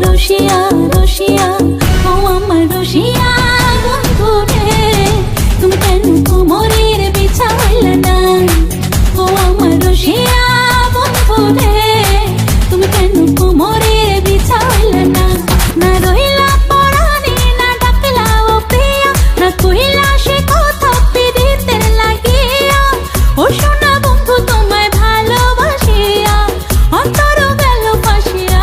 রসিয়া রসিয়া ও আমার রসিয়া বন্ধু রে, তুমি কেন কোমরের বিছা হইলে না? ও আমার রসিয়া বন্ধু রে, তুমি কেন কোমরের বিছা হইলে না? না রইলা পরাণে, না ডাকলা ও প্রিয়া, না কইলা সে কথা পিরিতের লাগিয়া। ও সোনা বন্ধু তোমায় ভালোবাসিয়া অন্তর গেল ফাঁসিয়া।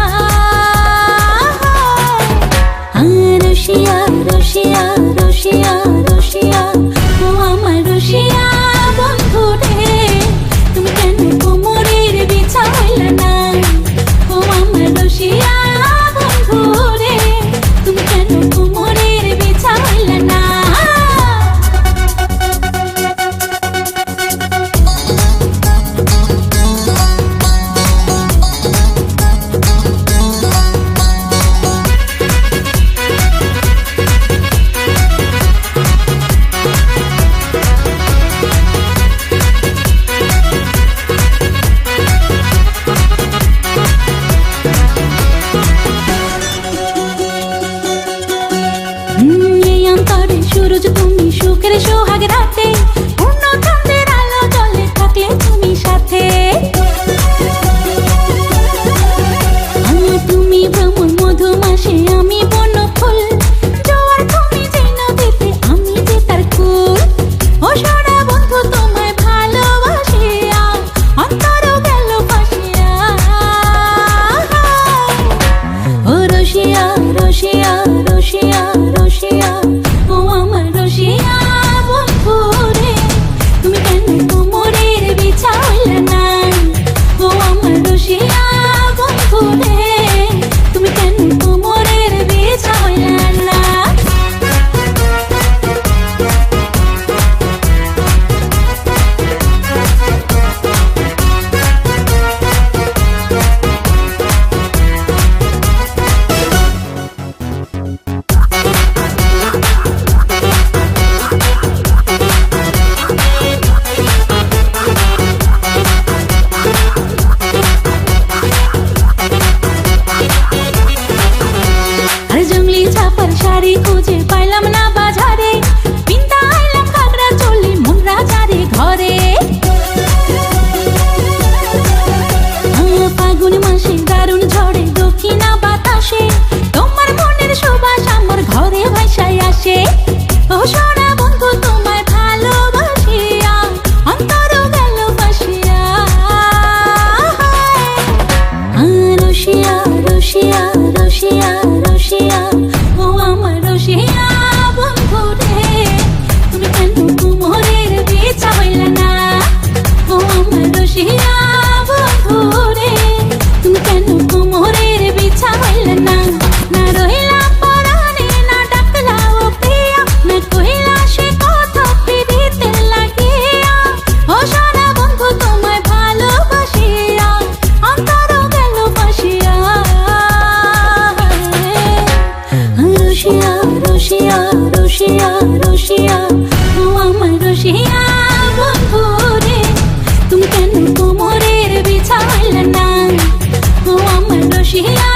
রসিয়া রসিয়া রসিয়া রসিয়া ও আমার রসিয়া বন্ধু রে, তুমি কেন কোমরের বিছা হইলে না? ও আমার রসিয়া বন্ধু রে, তুমি কেন কোমরের বিছা হইলে না? এই অন্তরে সূরজ তুমি, সুখের সোহাগ রাতে, পূর্ণ চাঁদের আলো জ্বলে থাকলে তুমি সাথে। তুমি ভ্রমণ মধুমাসে, আমি বন ফুল, জোয়ার তুমি যে নদীতে, আমি যে তার কুল। ও সোনা বন্ধু তোমায় ভালোবাসিয়া অন্তর গেল ফাঁসিয়া। ও রসিয়া রসিয়া রসিয়া রসিয়া ও আমার রসিয়া বন্ধু রে, তুমি কেন কোমরের বিছা হইলে না? ও আমার রসিয়া বন্ধু রে, তুমি কেন কোমরের বিছা হইলে না? আর জঙ্গলি ছাপার শাড়ি খুঁজে পাইলাম না বাজারে, পিন্তা আইলাম ঘাগরা চলি মন রাজারে ঘরে। ফাগুন মাসে দারুণ ঝড়ে দক্ষিণা বাতাসে, তোমার মনের সুবাস আমার ঘরে ভাসায় আসে। ও সোনা বন্ধু তোমায় ভালোবাসিয়া অন্তর গেল ফাঁসিয়া। রসিয়া রসিয়া রসিয়া রসিয়া ও আমার রসিয়া বন্ধু রে, তুমি কেন কোমরের বিছা হইলে না? ও আমার রসিয়া বন্ধু রে, তুমি কেন কোমরের বিছা হইলে না? না রইলা পরাণে, না ডাকলা ও প্রিয়া, না কইলা সে কথা পিরিতের লাগিয়া। ও সোনা বন্ধু তোমায় ভালোবাসিয়া অন্তর গেল ফাঁসিয়া। রসিয়া রসিয়া রসিয়া রসিয়া ও আমার রসিয়া বন্ধু রে, তুমি কেন কোমরের বিছা হইলে না? ও আমার রসিয়া